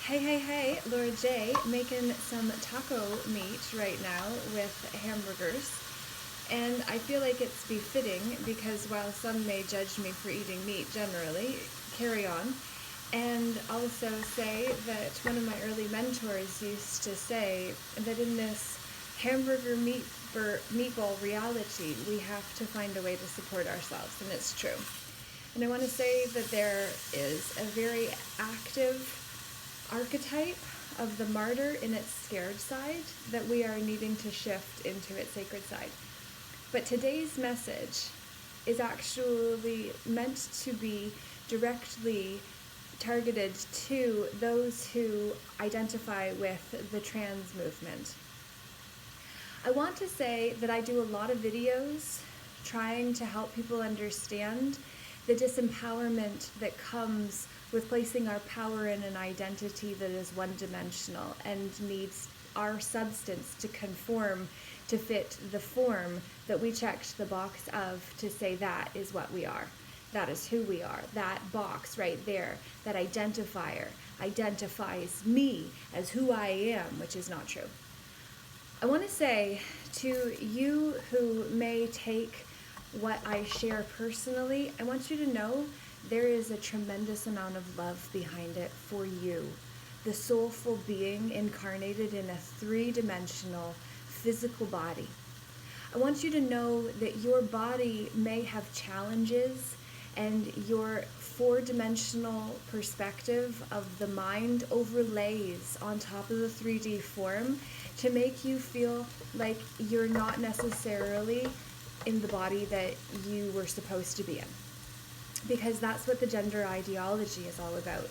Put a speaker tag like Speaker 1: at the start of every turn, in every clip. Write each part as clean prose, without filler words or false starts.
Speaker 1: Hey, Laura J, making some taco meat right now with hamburgers. And I feel like it's befitting because while some may judge me for eating meat generally, carry on. And also say that one of my early mentors used to say that in this meatball reality, we have to find a way to support ourselves, and it's true. And I want to say that there is a very active archetype of the martyr in its scared side that we are needing to shift into its sacred side. But today's message is actually meant to be directly targeted to those who identify with the trans movement. I want to say that I do a lot of videos trying to help people understand the disempowerment that comes with placing our power in an identity that is one-dimensional and needs our substance to conform to fit the form that we checked the box of to say that is what we are. That is who we are. That box right there, that identifier, identifies me as who I am, which is not true. I want to say to you who may take what I share personally, I want you to know there is a tremendous amount of love behind it for you, the soulful being incarnated in a three-dimensional physical body. I want you to know that your body may have challenges and your four-dimensional perspective of the mind overlays on top of the 3D form to make you feel like you're not necessarily in the body that you were supposed to be in. Because that's what the gender ideology is all about.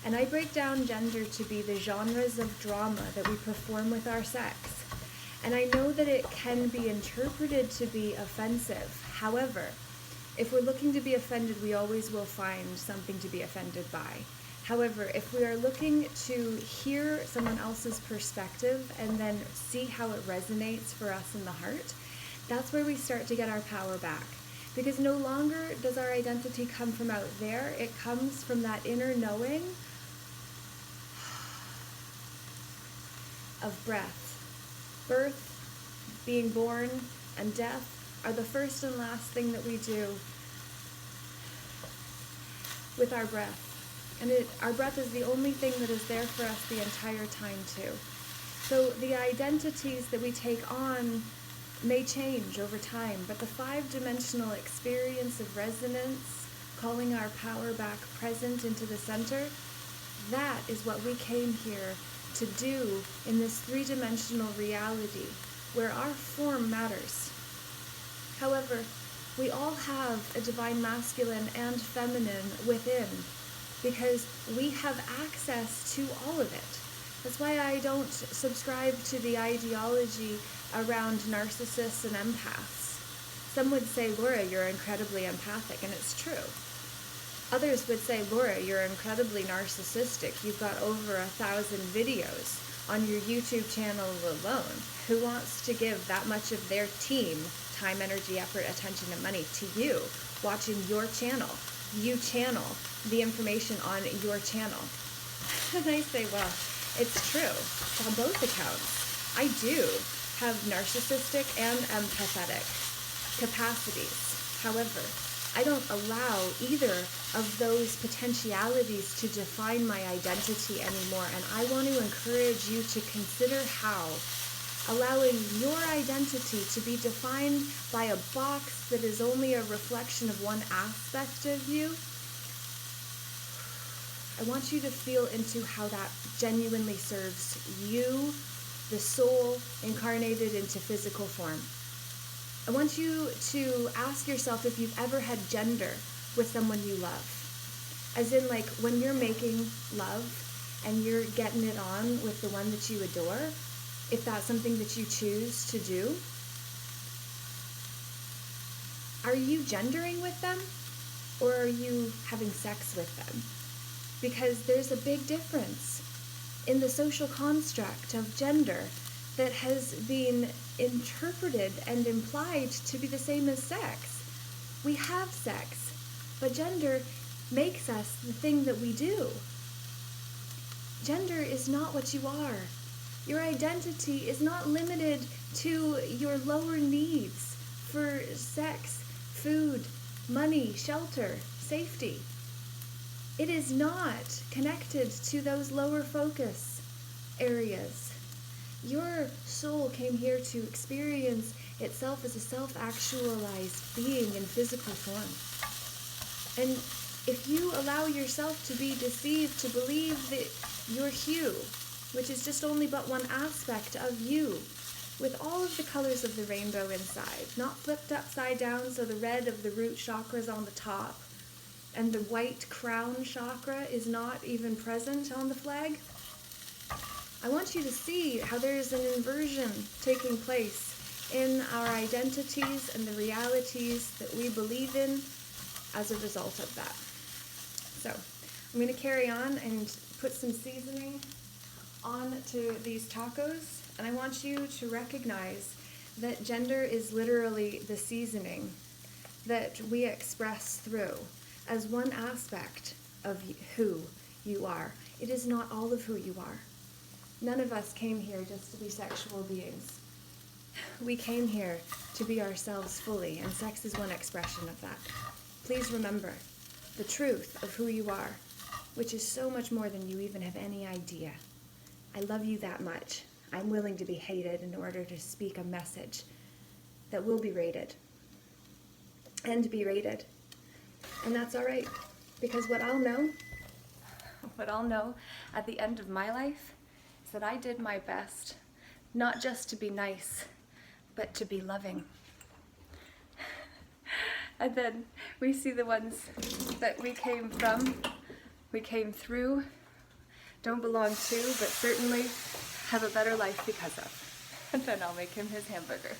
Speaker 1: And I break down gender to be the genres of drama that we perform with our sex. And I know that it can be interpreted to be offensive. However, if we're looking to be offended, we always will find something to be offended by. However, if we are looking to hear someone else's perspective and then see how it resonates for us in the heart, that's where we start to get our power back. Because no longer does our identity come from out there, it comes from that inner knowing of breath. Birth, being born, and death are the first and last thing that we do with our breath. And our breath is the only thing that is there for us the entire time too. So the identities that we take on may change over time, but the five-dimensional experience of resonance, calling our power back present into the center, that is what we came here to do in this three-dimensional reality where our form matters. However, we all have a divine masculine and feminine within because we have access to all of it. That's why I don't subscribe to the ideology around narcissists and empaths. Some would say, Laura, you're incredibly empathic, and it's true. Others would say, Laura, you're incredibly narcissistic. You've got over 1,000 videos on your YouTube channel alone. Who wants to give that much of their team, time, energy, effort, attention, and money to you, watching your channel? You channel the information on your channel. And I say, well, it's true. On both accounts, I do have narcissistic and empathetic capacities. However, I don't allow either of those potentialities to define my identity anymore, and I want to encourage you to consider how allowing your identity to be defined by a box that is only a reflection of one aspect of you. I want you to feel into how that genuinely serves you, the soul incarnated into physical form. I want you to ask yourself if you've ever had gender with someone you love. As in, like, when you're making love and you're getting it on with the one that you adore, if that's something that you choose to do, are you gendering with them or are you having sex with them? Because there's a big difference in the social construct of gender that has been interpreted and implied to be the same as sex. We have sex, but gender makes us the thing that we do. Gender is not what you are. Your identity is not limited to your lower needs for sex, food, money, shelter, safety. It is not connected to those lower focus areas. Your soul came here to experience itself as a self-actualized being in physical form. And if you allow yourself to be deceived to believe that your hue, which is just only but one aspect of you, with all of the colors of the rainbow inside, not flipped upside down so the red of the root chakra is on the top, and the white crown chakra is not even present on the flag, I want you to see how there is an inversion taking place in our identities and the realities that we believe in as a result of that. So I'm going to carry on and put some seasoning onto these tacos, and I want you to recognize that gender is literally the seasoning that we express through as one aspect of who you are. It is not all of who you are. None of us came here just to be sexual beings. We came here to be ourselves fully, and sex is one expression of that. Please remember the truth of who you are, which is so much more than you even have any idea. I love you that much. I'm willing to be hated in order to speak a message that will be rated and be rated. And that's all right, because what I'll know at the end of my life is that I did my best, not just to be nice, but to be loving. And then we see the ones that we came from, we came through, don't belong to, but certainly have a better life because of. And then I'll make him his hamburger.